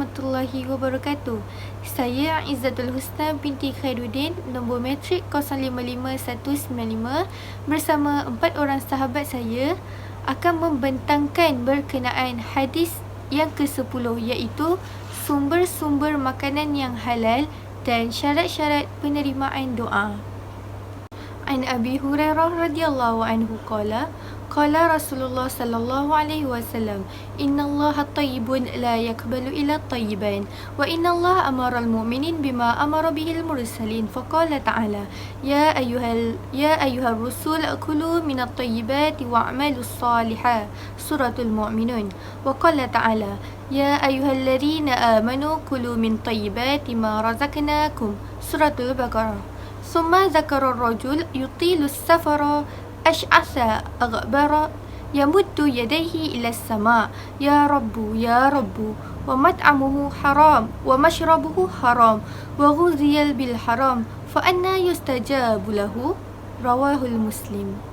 warahmatullahi wabarakatuh. Saya Izzatul Husna binti Khairuddin, nombor matrik 055195, bersama 4 orang sahabat saya akan membentangkan berkenaan hadis yang ke-10, iaitu sumber-sumber makanan yang halal dan syarat-syarat penerimaan doa. An Abi Hurairah radhiyallahu anhu qala Rasulullah sallallahu alaihi wasallam, innallaha thayyibun la yaqbalu illa thayyiban wa innallaha amara al-mu'minin bima amara bihi al-mursalin faqala ta'ala ya ayyuhar rusul kulu minat thayyibati wa'malus salihah, suratul mu'minun. Wa qala ta'ala ya ayyuhalladzina amanu kulu min thayyibati ma razaqnakum, suratul baqarah. ثم ذكر الرجل يطيل السفر أشعث أغبر يمد يديه إلى السماء يا رب يا رب ومطعمه حرام ومشربه حرام وغذي بالحرام فأنى يستجاب له رواه المسلم.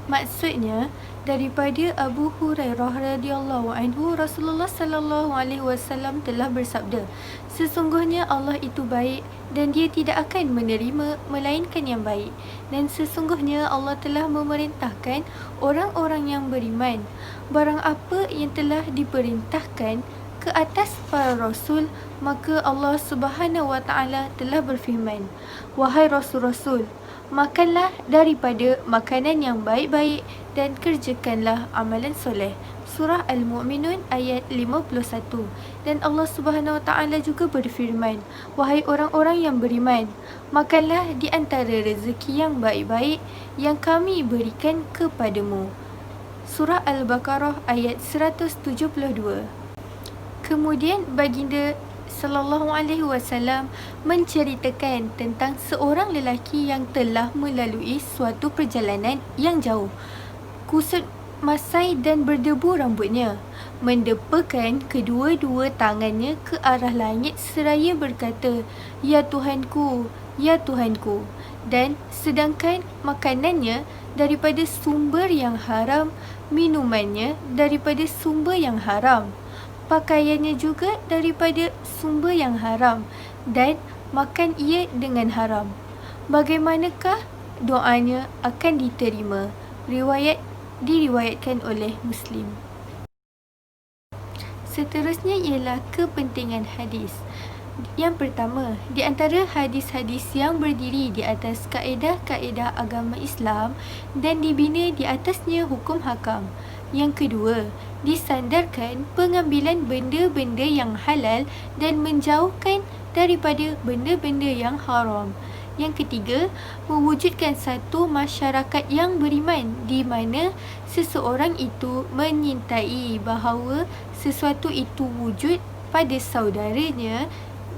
Maksudnya, daripada Abu Hurairah radhiyallahu anhu, Rasulullah sallallahu alaihi wasallam telah bersabda, sesungguhnya Allah itu baik dan dia tidak akan menerima melainkan yang baik, dan sesungguhnya Allah telah memerintahkan orang-orang yang beriman barang apa yang telah diperintahkan ke atas para rasul, maka Allah Subhanahu wa taala telah berfirman, wahai rasul-rasul, makanlah daripada makanan yang baik-baik dan kerjakanlah amalan soleh. Surah Al-Mu'minun ayat 51. Dan Allah Subhanahu Wa Taala juga berfirman, wahai orang-orang yang beriman, makanlah di antara rezeki yang baik-baik yang kami berikan kepadamu. Surah Al-Baqarah ayat 172. Kemudian baginda sallallahu alaihi wasallam menceritakan tentang seorang lelaki yang telah melalui suatu perjalanan yang jauh. Kusut masai dan berdebu rambutnya, mendepakan kedua-dua tangannya ke arah langit seraya berkata, ya Tuhanku, ya Tuhanku. Dan sedangkan makanannya daripada sumber yang haram, minumannya daripada sumber yang haram, pakaiannya juga daripada sumber yang haram, dan makan ia dengan haram. Bagaimanakah doanya akan diterima? Diriwayatkan oleh Muslim. Seterusnya ialah kepentingan hadis. Yang pertama, di antara hadis-hadis yang berdiri di atas kaedah-kaedah agama Islam dan dibina di atasnya hukum hakam. Yang kedua, disandarkan pengambilan benda-benda yang halal dan menjauhkan daripada benda-benda yang haram. Yang ketiga, mewujudkan satu masyarakat yang beriman di mana seseorang itu menyintai bahawa sesuatu itu wujud pada saudaranya,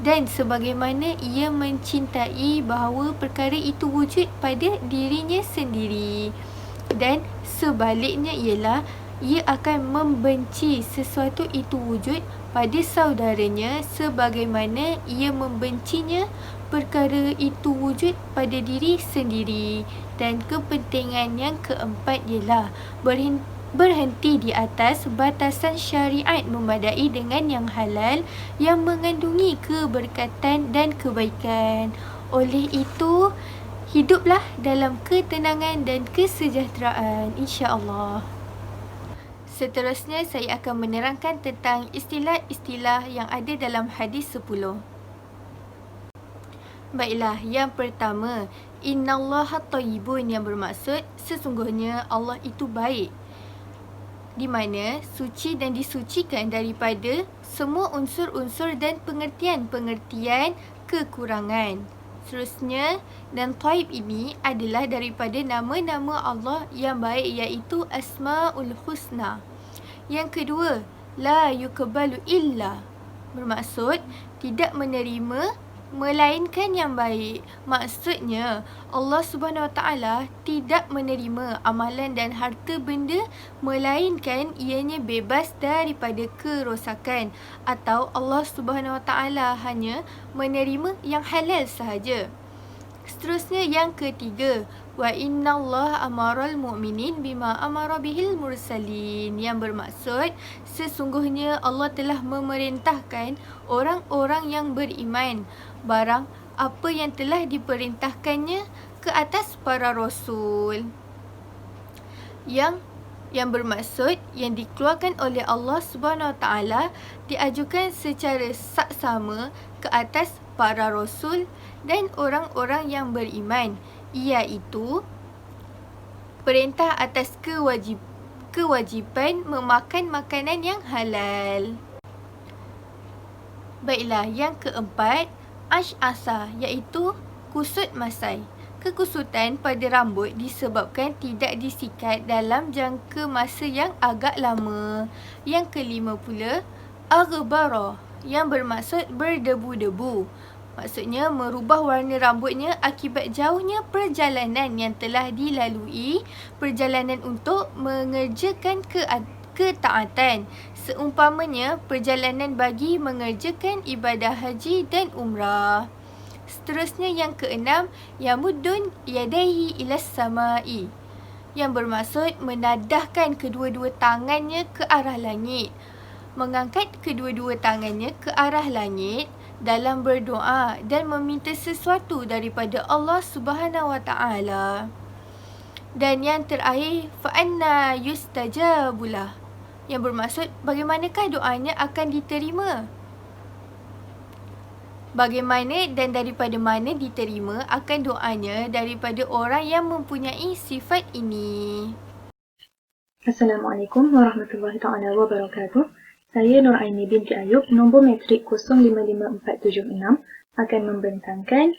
dan sebagaimana ia mencintai bahawa perkara itu wujud pada dirinya sendiri. Dan sebaliknya ialah ia akan membenci sesuatu itu wujud pada saudaranya sebagaimana ia membencinya perkara itu wujud pada diri sendiri. Dan kepentingan yang keempat ialah berhenti di atas batasan syariat memadai dengan yang halal yang mengandungi keberkatan dan kebaikan. Oleh itu, hiduplah dalam ketenangan dan kesejahteraan, insya-Allah. Seterusnya saya akan menerangkan tentang istilah-istilah yang ada dalam hadis 10. Baiklah, yang pertama, innallaha thayyibun, yang bermaksud sesungguhnya Allah itu baik, di mana suci dan disucikan daripada semua unsur-unsur dan pengertian-pengertian kekurangan. Seterusnya, dan thayyib ini adalah daripada nama-nama Allah yang baik, iaitu Asmaul Husna. Yang kedua, la yuqbalu illa, bermaksud tidak menerima melainkan yang baik. Maksudnya, Allah Subhanahu Wa Taala tidak menerima amalan dan harta benda melainkan ianya bebas daripada kerosakan, atau Allah Subhanahu Wa Taala hanya menerima yang halal sahaja. Seterusnya, yang ketiga, Wa innallaha amaral mu'minin bima amara bihil mursalin. Yang bermaksud, sesungguhnya Allah telah memerintahkan orang-orang yang beriman barang apa yang telah diperintahkannya ke atas para rasul. Yang bermaksud yang dikeluarkan oleh Allah Subhanahu Wa Taala diajukan secara saksama ke atas para rasul dan orang-orang yang beriman, iaitu perintah atas kewajipan memakan makanan yang halal. Baiklah, yang keempat, ash'asa, iaitu kusut masai. Kekusutan pada rambut disebabkan tidak disikat dalam jangka masa yang agak lama. Yang kelima pula, aghbara, yang bermaksud berdebu-debu. Maksudnya merubah warna rambutnya akibat jauhnya perjalanan yang telah dilalui, perjalanan untuk mengerjakan ketaatan. Seumpamanya perjalanan bagi mengerjakan ibadah haji dan umrah. Seterusnya yang keenam, yamuddun yadaihi ilas samai, yang bermaksud menadahkan kedua-dua tangannya ke arah langit. Mengangkat kedua-dua tangannya ke arah langit dalam berdoa dan meminta sesuatu daripada Allah Subhanahu Wa Taala. Dan yang terakhir, fa'anna yustajabulah, yang bermaksud bagaimanakah doanya akan diterima. Bagaimana dan daripada mana diterima akan doanya daripada orang yang mempunyai sifat ini. Assalamualaikum warahmatullahi taala wabarakatuh. Saya Nur Aini binti Ayub, nombor metrik 055476, akan membentangkan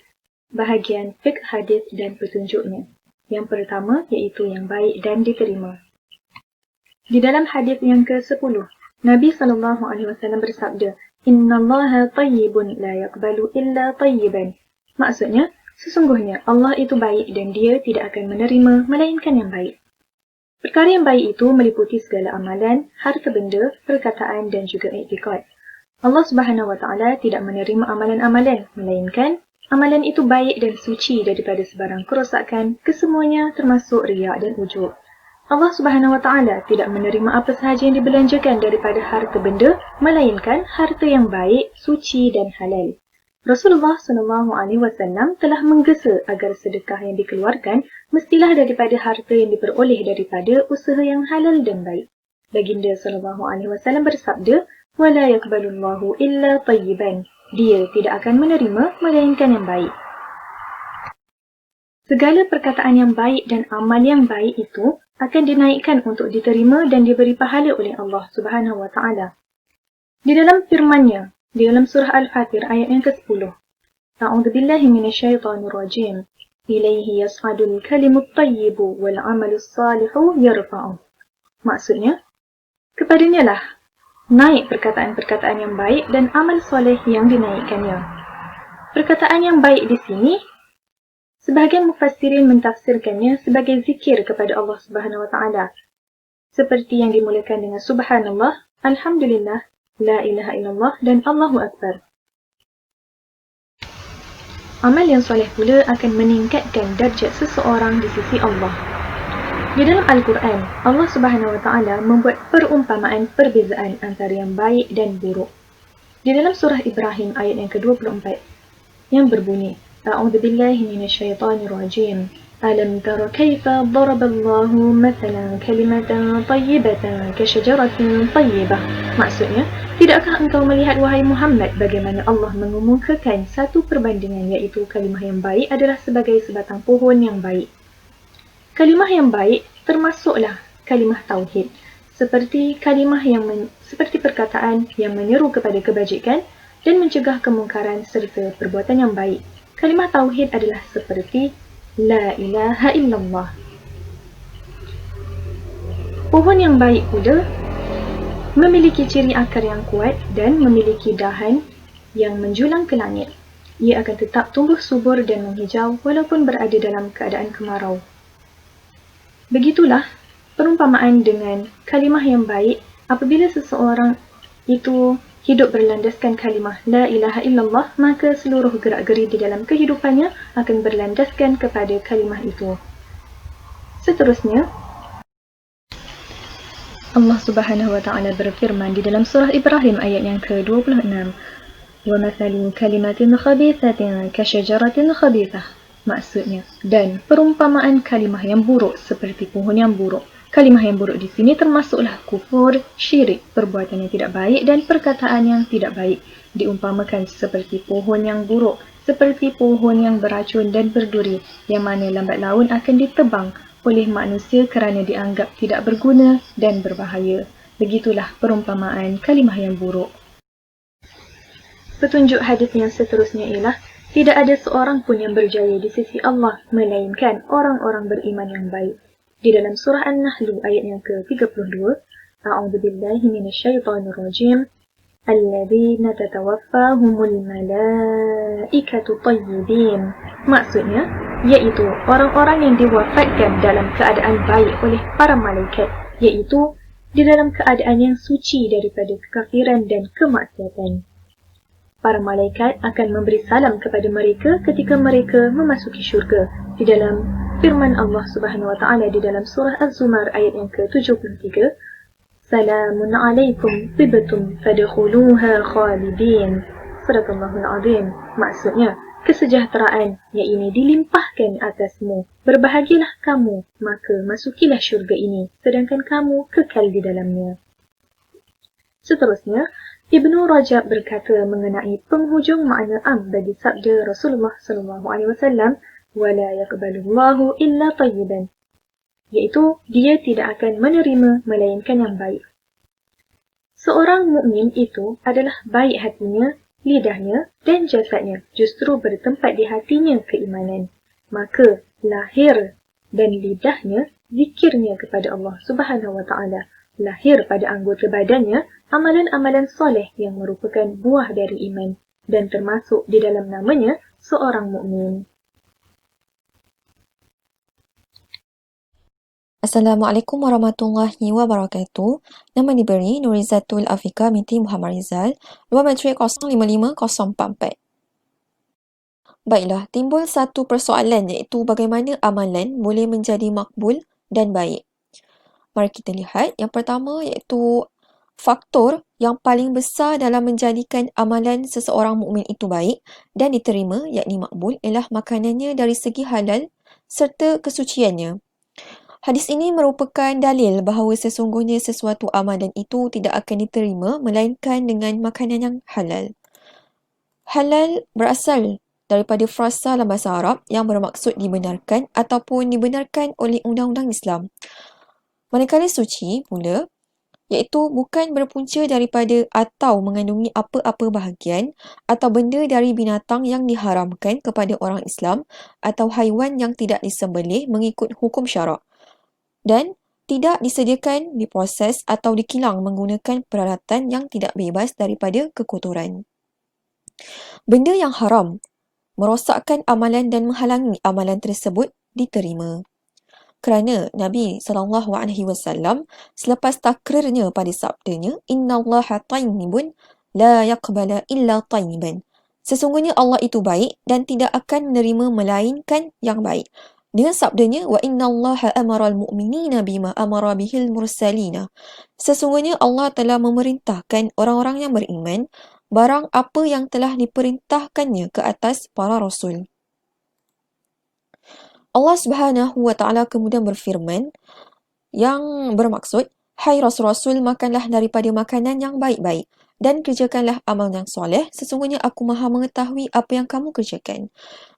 bahagian fiqh hadis dan petunjuknya. Yang pertama iaitu yang baik dan diterima. Di dalam hadis yang ke-10, Nabi SAW bersabda, Innallaha tayyibun la yaqbalu illa tayyiban. Maksudnya, sesungguhnya Allah itu baik dan dia tidak akan menerima melainkan yang baik. Perkara yang baik itu meliputi segala amalan, harta benda, perkataan dan juga i'tiqad. Allah Subhanahu Wa Taala tidak menerima amalan-amalan, melainkan amalan itu baik dan suci daripada sebarang kerosakan, kesemuanya termasuk riak dan ujub. Allah Subhanahu Wa Taala tidak menerima apa sahaja yang dibelanjakan daripada harta benda, melainkan harta yang baik, suci dan halal. Rasulullah SAW telah menggesa agar sedekah yang dikeluarkan mestilah daripada harta yang diperoleh daripada usaha yang halal dan baik. Baginda SAW bersabda, "Wala yaqbalullahu illa tayyiban." Dia tidak akan menerima melainkan yang baik. Segala perkataan yang baik dan amal yang baik itu akan dinaikkan untuk diterima dan diberi pahala oleh Allah Subhanahu Wa Taala. Di dalam firman-Nya, di dalam surah Al-Fatir ayat yang ke-10, A'udzubillahi minasyaitonir rajim. Ilaihi yas'adul kalimut thayyibu wal 'amalus salihu yarfa'u. Maksudnya, kepadanya lah naik perkataan-perkataan yang baik dan amal soleh yang dinaikkannya. Perkataan yang baik di sini, sebahagian mufassirin mentafsirkannya sebagai zikir kepada Allah Subhanahu Wa Taala, seperti yang dimulakan dengan Subhanallah, Alhamdulillah, La ilaha illallah dan Allahu Akbar. Amal yang soleh pula akan meningkatkan darjat seseorang di sisi Allah. Di dalam Al-Quran, Allah Subhanahu Wa Taala membuat perumpamaan perbezaan antara yang baik dan buruk. Di dalam surah Ibrahim ayat yang ke-24 yang berbunyi, A'udzubillahi minasyaitonir rajim. Alam tara kaifa daraballahu mathalan kalimatan tayyibatan kasyajaratin tayyibah. Maksudnya, tidakkah engkau melihat wahai Muhammad bagaimana Allah mengemukakan satu perbandingan, iaitu kalimah yang baik adalah sebagai sebatang pohon yang baik. Kalimah yang baik termasuklah kalimah tauhid, seperti seperti perkataan yang menyeru kepada kebajikan dan mencegah kemungkaran serta perbuatan yang baik. Kalimah tauhid adalah seperti La ilaha illallah. Pohon yang baik pula memiliki ciri akar yang kuat dan memiliki dahan yang menjulang ke langit. Ia akan tetap tumbuh subur dan menghijau walaupun berada dalam keadaan kemarau. Begitulah perumpamaan dengan kalimah yang baik. Apabila seseorang itu hidup berlandaskan kalimah La ilaha illallah, maka seluruh gerak-geri di dalam kehidupannya akan berlandaskan kepada kalimah itu. Seterusnya, Allah Subhanahu wa taala berfirman di dalam surah Ibrahim ayat yang ke-26, وَمَثَلُ كَلِمَةٍ خَبِيثَةٍ كَشَجَرَةٍ خَبِيثَةٍ. Maksudnya, dan perumpamaan kalimah yang buruk seperti pohon yang buruk. Kalimah yang buruk di sini termasuklah kufur, syirik, perbuatan yang tidak baik dan perkataan yang tidak baik. Diumpamakan seperti pohon yang buruk, seperti pohon yang beracun dan berduri, yang mana lambat laun akan ditebang oleh manusia kerana dianggap tidak berguna dan berbahaya. Begitulah perumpamaan kalimah yang buruk. Petunjuk hadis yang seterusnya ialah tidak ada seorang pun yang berjaya di sisi Allah melainkan orang-orang beriman yang baik. Di dalam surah An-Nahl ayat yang ke-32, A'udzubillahi minasyaitonirrajim. Alladzina tatawaffahumul malaikatu tayyibin. Maksudnya, iaitu orang-orang yang diwafatkan dalam keadaan baik oleh para malaikat, iaitu di dalam keadaan yang suci daripada kekafiran dan kemaksiatan. Para malaikat akan memberi salam kepada mereka ketika mereka memasuki syurga. Di dalam firman Allah Subhanahu wa taala di dalam surah Az-Zumar ayat yang ke-73, Salamun alaikum tibtum fadkhuluha khalidin. Sadaqallahul azim. Maksudnya, kesejahteraan yang ini dilimpahkan atasmu. Berbahagialah kamu, maka masukilah syurga ini, sedangkan kamu kekal di dalamnya. Seterusnya, Ibnu Rajab berkata mengenai penghujung makna am bagi sabda Rasulullah SAW, wala yaqbalullahu illa tayyiban, iaitu dia tidak akan menerima melainkan yang baik. Seorang mukmin itu adalah baik hatinya, lidahnya dan jasadnya justru bertempat di hatinya keimanan. Maka lahir dan lidahnya zikirnya kepada Allah Subhanahu wa taala. Lahir pada anggota badannya amalan-amalan soleh yang merupakan buah dari iman dan termasuk di dalam namanya seorang mukmin. Assalamualaikum warahmatullahi wabarakatuh. Nama diberi Nurizatul Afika binti Muhammad Rizal, luar matrik 055044. Baiklah, timbul satu persoalan iaitu bagaimana amalan boleh menjadi makbul dan baik. Mari kita lihat. Yang pertama iaitu faktor yang paling besar dalam menjadikan amalan seseorang mukmin itu baik dan diterima, yakni makbul, ialah makanannya dari segi halal serta kesuciannya. Hadis ini merupakan dalil bahawa sesungguhnya sesuatu amalan itu tidak akan diterima melainkan dengan makanan yang halal. Halal berasal daripada frasa dalam bahasa Arab yang bermaksud dibenarkan ataupun dibenarkan oleh undang-undang Islam. Manakala suci pula, iaitu bukan berpunca daripada atau mengandungi apa-apa bahagian atau benda dari binatang yang diharamkan kepada orang Islam atau haiwan yang tidak disembelih mengikut hukum syarak, dan tidak disediakan, diproses atau dikilang menggunakan peralatan yang tidak bebas daripada kekotoran. Benda yang haram merosakkan amalan dan menghalangi amalan tersebut diterima. Kerana Nabi SAW selepas takrirnya pada sabdanya, Innallaha tayyibun la yaqbala illa tayyiban. Sesungguhnya Allah itu baik dan tidak akan menerima melainkan yang baik. Dengan sabdanya, wa innallaha amaral mu'minina bima amara bihil mursalina. Sesungguhnya Allah telah memerintahkan orang-orang yang beriman barang apa yang telah diperintahkannya ke atas para rasul. Allah Subhanahu wa taala kemudian berfirman yang bermaksud, hai rasul-rasul, makanlah daripada makanan yang baik-baik dan kerjakanlah amal yang soleh, sesungguhnya aku Maha mengetahui apa yang kamu kerjakan.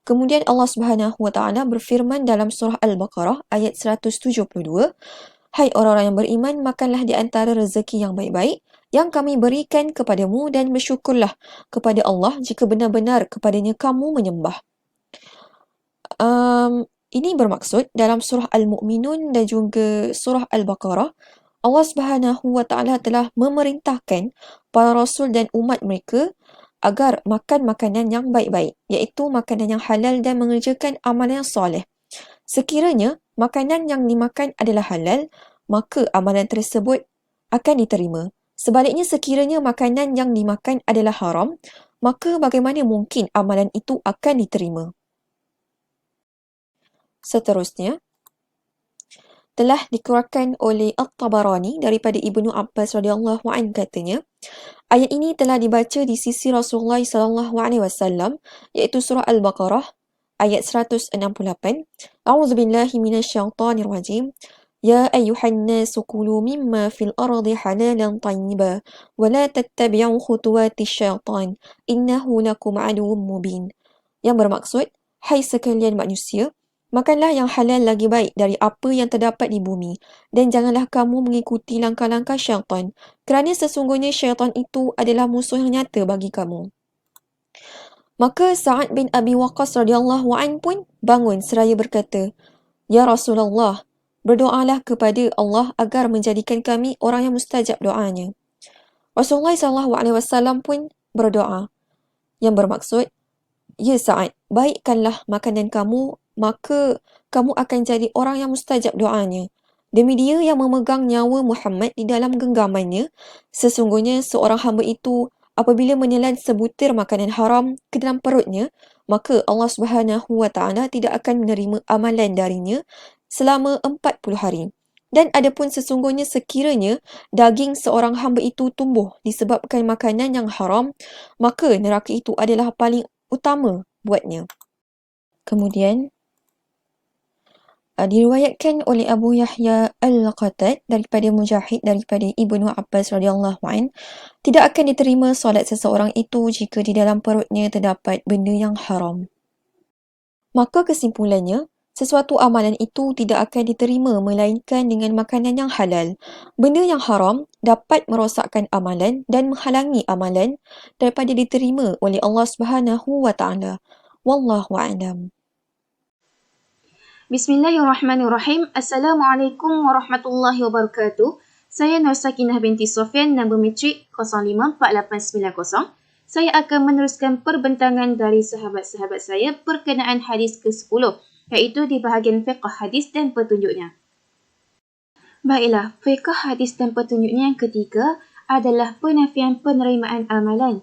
Kemudian Allah Subhanahu wa taala berfirman dalam surah Al-Baqarah ayat 172, hai orang-orang yang beriman, makanlah di antara rezeki yang baik-baik yang kami berikan kepadamu dan bersyukurlah kepada Allah jika benar-benar kepadanya kamu menyembah. Ini bermaksud dalam surah Al-Mu'minun dan juga surah Al-Baqarah, Allah Subhanahu wa taala telah memerintahkan para rasul dan umat mereka agar makan makanan yang baik-baik, iaitu makanan yang halal dan mengerjakan amalan yang soleh. Sekiranya makanan yang dimakan adalah halal, maka amalan tersebut akan diterima. Sebaliknya, sekiranya makanan yang dimakan adalah haram, maka bagaimana mungkin amalan itu akan diterima? Seterusnya, telah dikeluarkan oleh At-Tabarani daripada Ibnu Abbas radhiyallahu anhu katanya, ayat ini telah dibaca di sisi Rasulullah sallallahu alaihi wasallam iaitu surah Al-Baqarah ayat 168. A'udzubillahi minasyaitonir rajim. Ya ayyuhan nasu kulu mimma fil ardi halalan tayyiban wa la tattabi'u khutuwatis syaitan innahu lakum aduwwum mubin. Yang bermaksud, hai sekalian manusia, makanlah yang halal lagi baik dari apa yang terdapat di bumi dan janganlah kamu mengikuti langkah-langkah syaitan kerana sesungguhnya syaitan itu adalah musuh yang nyata bagi kamu. Maka Sa'ad bin Abi Waqqas radhiyallahu anhu pun bangun seraya berkata, Ya Rasulullah, berdoalah kepada Allah agar menjadikan kami orang yang mustajab doanya. Rasulullah SAW pun berdoa, yang bermaksud, Ya Sa'ad, baikkanlah makanan kamu, maka kamu akan jadi orang yang mustajab doanya. Demi dia yang memegang nyawa Muhammad di dalam genggamannya, sesungguhnya seorang hamba itu apabila menelan sebutir makanan haram ke dalam perutnya, maka Allah Subhanahu wa Ta'ala tidak akan menerima amalan darinya selama 40 hari. Dan adapun sesungguhnya sekiranya daging seorang hamba itu tumbuh disebabkan makanan yang haram, maka neraka itu adalah paling utama buatnya. Kemudian, diriwayatkan oleh Abu Yahya Al-Qatad daripada Mujahid daripada Ibnu Abbas radhiyallahu an, tidak akan diterima solat seseorang itu jika di dalam perutnya terdapat benda yang haram. Maka kesimpulannya, sesuatu amalan itu tidak akan diterima melainkan dengan makanan yang halal. Benda yang haram dapat merosakkan amalan dan menghalangi amalan daripada diterima oleh Allah Subhanahu wa Ta'ala. Wallahu a'lam. Bismillahirrahmanirrahim. Assalamualaikum warahmatullahi wabarakatuh. Saya Nur Sakinah binti Sofian, nombor matrik 054890. Saya akan meneruskan perbincangan dari sahabat-sahabat saya berkenaan hadis ke-10, iaitu di bahagian fiqh hadis dan petunjuknya. Baiklah, fiqh hadis dan petunjuknya yang ketiga adalah penafian penerimaan amalan.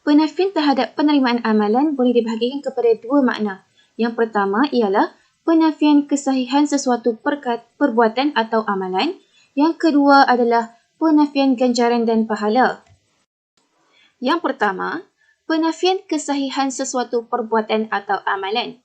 Penafian terhadap penerimaan amalan boleh dibahagikan kepada dua makna. Yang pertama ialah penafian kesahihan sesuatu perbuatan atau amalan. Yang kedua adalah penafian ganjaran dan pahala. Yang pertama, penafian kesahihan sesuatu perbuatan atau amalan.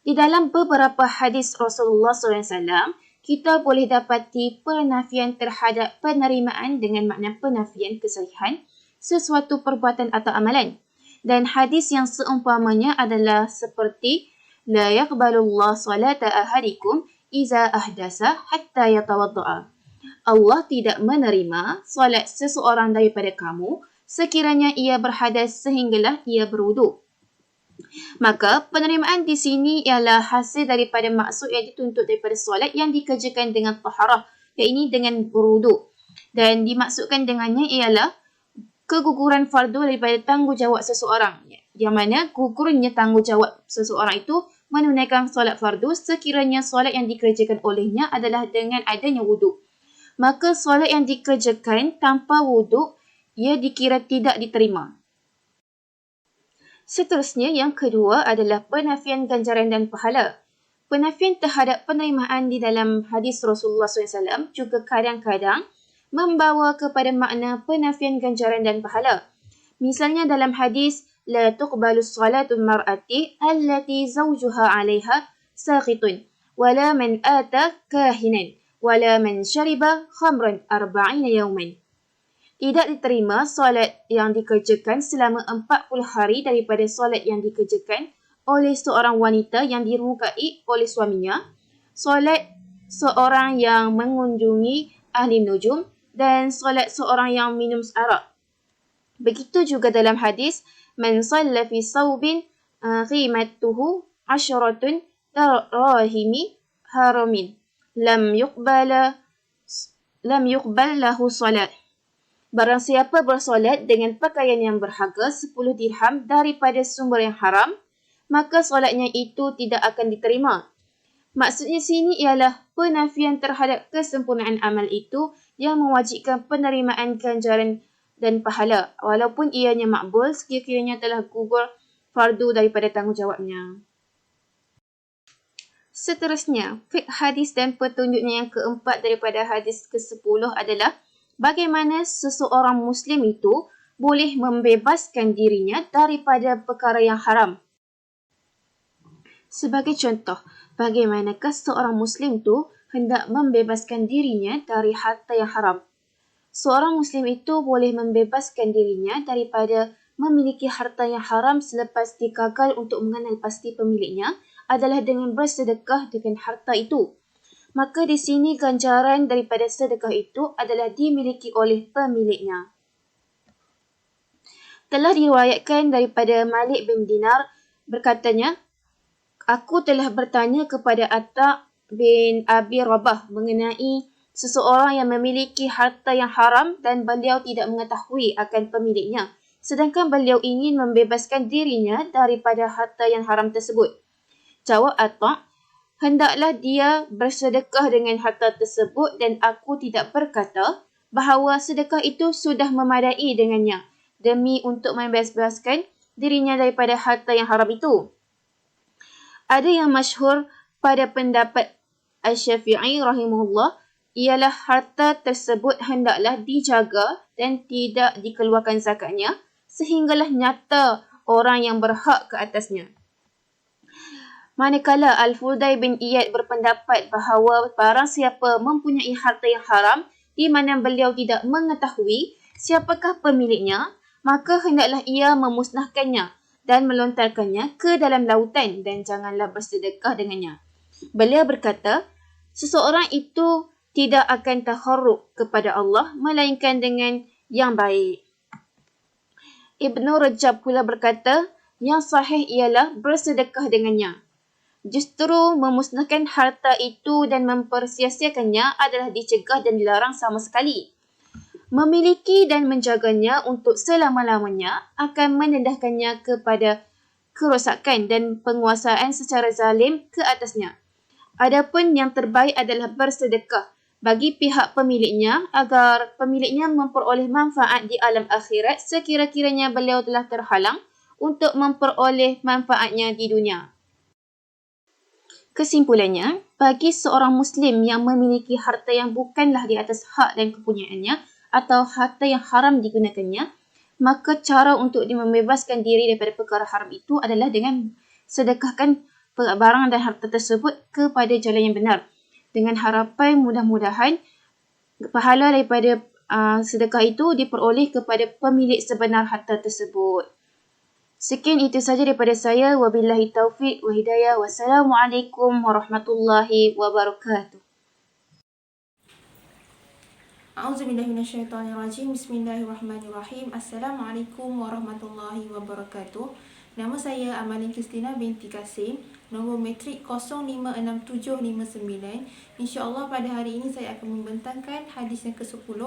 Di dalam beberapa hadis Rasulullah SAW, kita boleh dapati penafian terhadap penerimaan dengan makna penafian kesahihan sesuatu perbuatan atau amalan. Dan hadis yang seumpamanya adalah seperti La yaqbalullah salata ahadikum iza ahdasa hatta yatawadda'a. Allah tidak menerima solat seseorang daripada kamu sekiranya ia berhadas sehinggalah ia berwuduk. Maka penerimaan di sini ialah hasil daripada maksud yang dituntut daripada solat yang dikerjakan dengan taharah, iaitu dengan berwuduk. Dan dimaksudkan dengannya ialah keguguran fardu daripada tanggungjawab seseorang. Yang mana gugurnya tanggungjawab seseorang itu menunaikan solat fardu sekiranya solat yang dikerjakan olehnya adalah dengan adanya wuduk. Maka solat yang dikerjakan tanpa wuduk, ia dikira tidak diterima. Seterusnya, yang kedua adalah penafian ganjaran dan pahala. Penafian terhadap penerimaan di dalam hadis Rasulullah SAW juga kadang-kadang membawa kepada makna penafian ganjaran dan pahala. Misalnya dalam hadis La tuqbalu salatu mar'ati allati zawjuha 'alayha saqitun wala man ata kahinan wala man syariba khamran 40 yawman. Tidak diterima solat yang dikerjakan selama 40 hari daripada solat yang dikerjakan oleh seorang wanita yang dirumukai oleh suaminya, solat seorang yang mengunjungi ahli nujum dan solat seorang yang minum arak. Begitu juga dalam hadis Man salla fi sawbin qimatuhu 10 darahimi haramin lam yuqbal lahu salat. Barang siapa bersolat dengan pakaian yang berharga 10 dirham daripada sumber yang haram, maka solatnya itu tidak akan diterima. Maksudnya sini ialah penafian terhadap kesempurnaan amal itu yang mewajibkan penerimaan ganjaran dan pahala, walaupun ianya makbul sekiranya telah gugur fardu daripada tanggungjawabnya. Seterusnya, fiqh hadis dan petunjuknya yang keempat daripada hadis ke-10 adalah bagaimana seseorang Muslim itu boleh membebaskan dirinya daripada perkara yang haram. Sebagai contoh, bagaimanakah seorang Muslim itu hendak membebaskan dirinya dari harta yang haram? Seorang Muslim itu boleh membebaskan dirinya daripada memiliki harta yang haram selepas digagal untuk mengenal pasti pemiliknya adalah dengan bersedekah dengan harta itu. Maka di sini ganjaran daripada sedekah itu adalah dimiliki oleh pemiliknya. Telah diriwayatkan daripada Malik bin Dinar berkatanya, aku telah bertanya kepada Atta bin Abi Rabah mengenai seseorang yang memiliki harta yang haram dan beliau tidak mengetahui akan pemiliknya, sedangkan beliau ingin membebaskan dirinya daripada harta yang haram tersebut. Jawab Atta, hendaklah dia bersedekah dengan harta tersebut dan aku tidak berkata bahawa sedekah itu sudah memadai dengannya demi untuk membebaskan dirinya daripada harta yang haram itu. Ada yang masyhur pada pendapat Asy-Syafi'i rahimahullah ialah harta tersebut hendaklah dijaga dan tidak dikeluarkan zakatnya sehinggalah nyata orang yang berhak ke atasnya. Manakala Al-Fudai bin Iyad berpendapat bahawa barang siapa mempunyai harta yang haram di mana beliau tidak mengetahui siapakah pemiliknya, maka hendaklah ia memusnahkannya dan melontarkannya ke dalam lautan dan janganlah bersedekah dengannya. Beliau berkata, seseorang itu tidak akan taharruk kepada Allah melainkan dengan yang baik. Ibnu Rajab pula berkata, yang sahih ialah bersedekah dengannya. Justru memusnahkan harta itu dan mempersia-siakannya adalah dicegah dan dilarang sama sekali. Memiliki dan menjaganya untuk selama-lamanya akan mendedahkannya kepada kerosakan dan penguasaan secara zalim ke atasnya. Adapun yang terbaik adalah bersedekah bagi pihak pemiliknya agar pemiliknya memperoleh manfaat di alam akhirat sekira-kiranya beliau telah terhalang untuk memperoleh manfaatnya di dunia. Kesimpulannya, bagi seorang Muslim yang memiliki harta yang bukanlah di atas hak dan kepunyaannya atau harta yang haram digunakannya, maka cara untuk dia membebaskan diri daripada perkara haram itu adalah dengan sedekahkan barang dan harta tersebut kepada jalan yang benar. Dengan harapan mudah-mudahan pahala daripada sedekah itu diperoleh kepada pemilik sebenar harta tersebut. Sekian itu saja daripada saya. Wabillahi taufiq wa hidayah. Wassalamualaikum warahmatullahi wabarakatuh. A'udzubillahi minasyaitonirrajim. Bismillahirrahmanirrahim. Assalamualaikum warahmatullahi wabarakatuh. Nama saya Amalin Kristina binti Kasim, nombor matrik 056759. InsyaAllah pada hari ini saya akan membentangkan hadis yang ke-10,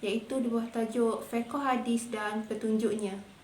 iaitu di bawah tajuk Fiqh Hadis dan Petunjuknya.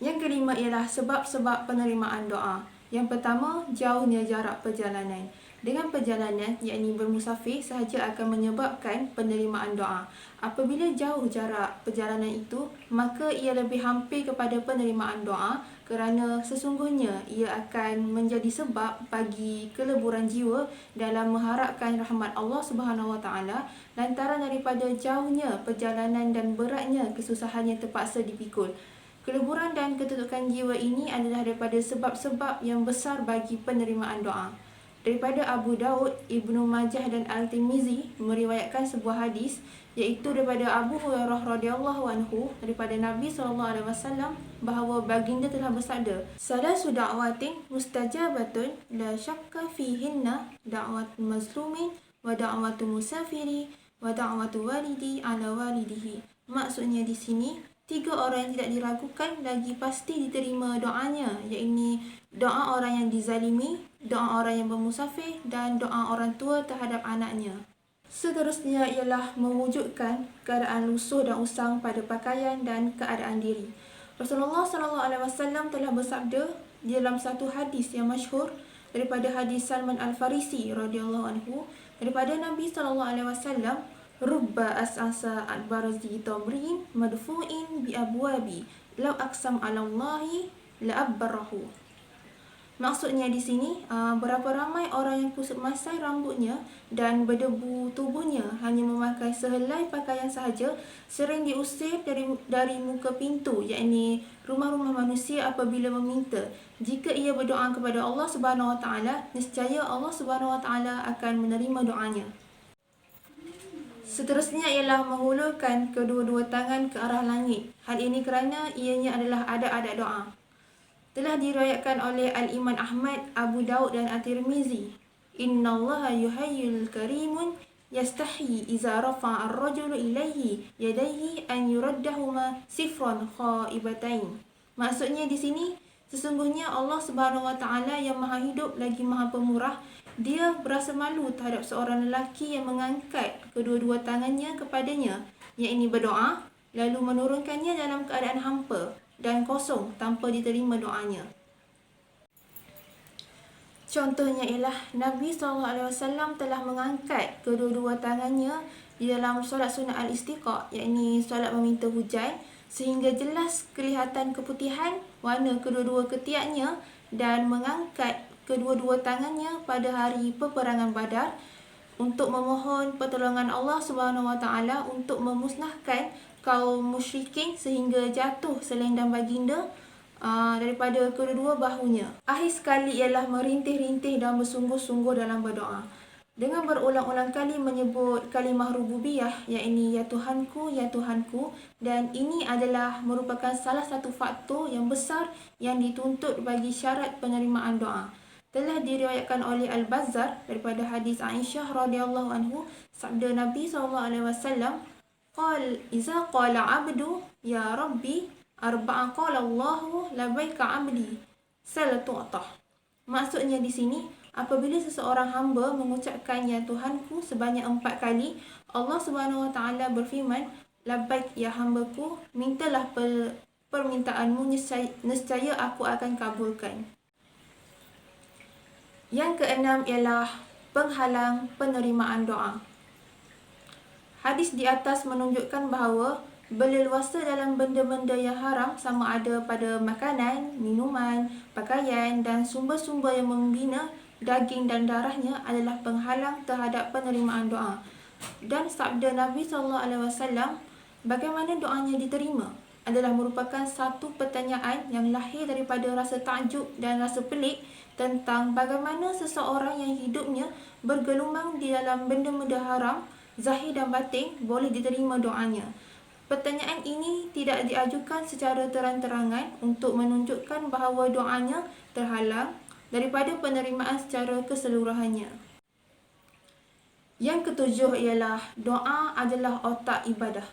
Yang kelima ialah sebab-sebab penerimaan doa. Yang pertama, jauhnya jarak perjalanan. Dengan perjalanan, yakni bermusafir sahaja akan menyebabkan penerimaan doa. Apabila jauh jarak perjalanan itu, maka ia lebih hampir kepada penerimaan doa kerana sesungguhnya ia akan menjadi sebab bagi keleburan jiwa dalam mengharapkan rahmat Allah Subhanahu Wa Taala lantaran daripada jauhnya perjalanan dan beratnya kesusahan yang terpaksa dipikul. Keleburan dan ketutukan jiwa ini adalah daripada sebab-sebab yang besar bagi penerimaan doa. Daripada Abu Daud, Ibnu Majah dan Al-Tirmizi meriwayatkan sebuah hadis iaitu daripada Abu Hurairah radhiyallahu anhu daripada Nabi SAW bahawa baginda telah bersabda, "Salasu da'watin mustajabatun la syakka fihinna da'wat mazlumin wa da'watu musafiri wa da'watu walidi ala walidihi." Maksudnya di sini 3 orang yang tidak diragukan lagi pasti diterima doanya, iaitu doa orang yang dizalimi, doa orang yang bermusafir dan doa orang tua terhadap anaknya. Seterusnya ialah mewujudkan keadaan lusuh dan usang pada pakaian dan keadaan diri. Rasulullah SAW telah bersabda di dalam satu hadis yang masyhur daripada hadis Salman Al-Farisi radhiyallahu anhu daripada Nabi SAW, Rubba as'asa adbarazi tamrin madfu'in bi abwabi law aqsam 'ala Allahi la abbarahu. Maksudnya di sini, berapa ramai orang yang kusut masai rambutnya dan berdebu tubuhnya hanya memakai sehelai pakaian sahaja sering diusir dari muka pintu, yakni rumah-rumah manusia apabila meminta. Jika ia berdoa kepada Allah Subhanahu Wa Taala, nescaya Allah Subhanahu Wa Taala akan menerima doanya. Seterusnya ialah menghulurkan kedua-dua tangan ke arah langit. Hal ini kerana ianya adalah adab-adab doa. Telah diriwayatkan oleh Al-Imam Ahmad, Abu Daud dan At-Tirmizi. Innallaha yuhayyul karimun yastahi iza rafa'a ar-rajulu ilaihi yadaihi an yuraddahuma sifran khaibatain. Maksudnya di sini, sesungguhnya Allah Subhanahu Wa Taala yang Maha Hidup lagi Maha Pemurah, dia berasa malu terhadap seorang lelaki yang mengangkat kedua-dua tangannya kepadanya, yakni berdoa, lalu menurunkannya dalam keadaan hampa dan kosong tanpa diterima doanya. Contohnya ialah Nabi SAW telah mengangkat kedua-dua tangannya di dalam solat sunat al-istiqa, yakni solat meminta hujan, sehingga jelas kelihatan keputihan warna kedua-dua ketiaknya, dan mengangkat kedua-dua tangannya pada hari peperangan Badar untuk memohon pertolongan Allah Subhanahu Wa Taala untuk memusnahkan kaum musyrikin sehingga jatuh selendang baginda daripada kedua-dua bahunya. Akhir sekali ialah merintih-rintih dan bersungguh-sungguh dalam berdoa. Dengan berulang-ulang kali menyebut kalimah rububiyah, yakni ya Tuhanku, ya Tuhanku, dan ini adalah merupakan salah satu faktor yang besar yang dituntut bagi syarat penerimaan doa. Telah diriwayatkan oleh Al-Bazzar daripada hadis Aisyah radhiyallahu anhu, sabda Nabi SAW, Iza qala abdu ya Rabbi arba'a qala Allahu labaika abdi salatu'atah. Maksudnya di sini, apabila seseorang hamba mengucapkan ya Tuhanku sebanyak 4 kali, Allah Subhanahu Wa Taala berfirman, labaik ya hambaku, mintalah permintaanmu, nescaya aku akan kabulkan. Yang keenam ialah penghalang penerimaan doa. Hadis di atas menunjukkan bahawa berleluasa dalam benda-benda yang haram, sama ada pada makanan, minuman, pakaian dan sumber-sumber yang membina daging dan darahnya adalah penghalang terhadap penerimaan doa. Dan sabda Nabi SAW, bagaimana doanya diterima adalah merupakan satu pertanyaan yang lahir daripada rasa takjub dan rasa pelik tentang bagaimana seseorang yang hidupnya bergelumang di dalam benda-benda haram, zahir dan batin, boleh diterima doanya. Pertanyaan ini tidak diajukan secara terang-terangan untuk menunjukkan bahawa doanya terhalang daripada penerimaan secara keseluruhannya. Yang ketujuh ialah doa adalah otak ibadah.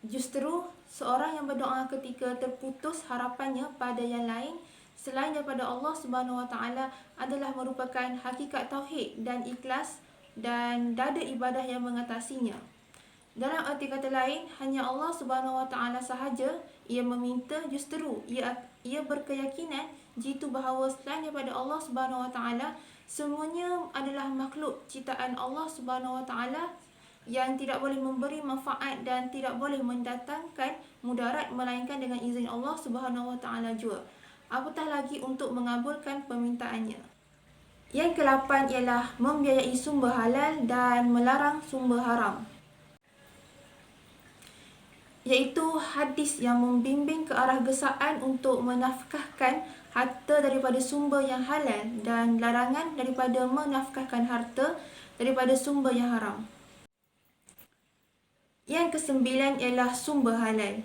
Justru, seorang yang berdoa ketika terputus harapannya pada yang lain selain daripada Allah Subhanahu Wa Taala adalah merupakan hakikat tauhid dan ikhlas dan dada ibadah yang mengatasinya. Dalam arti kata lain, hanya Allah Subhanahu Wa Taala sahaja ia meminta, justru ia berkeyakinan jitu bahawa selain daripada Allah Subhanahu Wa Taala, semuanya adalah makhluk ciptaan Allah Subhanahu Wa Taala yang tidak boleh memberi manfaat dan tidak boleh mendatangkan mudarat melainkan dengan izin Allah Subhanahu Wa Taala jua. Apatah lagi untuk mengabulkan permintaannya. Yang ke-8 ialah membiayai sumber halal dan melarang sumber haram, iaitu hadis yang membimbing ke arah gesaan untuk menafkahkan harta daripada sumber yang halal dan larangan daripada menafkahkan harta daripada sumber yang haram. Yang ke-9 ialah sumber halal.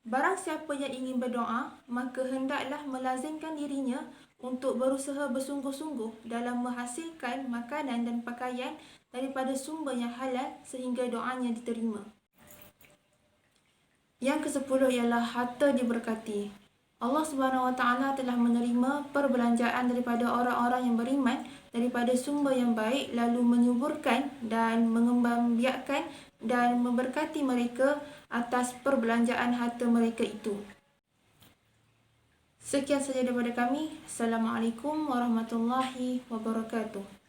Barang siapa yang ingin berdoa, maka hendaklah melazimkan dirinya untuk berusaha bersungguh-sungguh dalam menghasilkan makanan dan pakaian daripada sumber yang halal sehingga doanya diterima. Yang ke-10 ialah harta diberkati. Allah Subhanahu Wa Taala telah menerima perbelanjaan daripada orang-orang yang beriman daripada sumber yang baik, lalu menyuburkan dan mengembangbiakkan dan memberkati mereka atas perbelanjaan harta mereka itu. Sekian saja daripada kami. Assalamualaikum warahmatullahi wabarakatuh.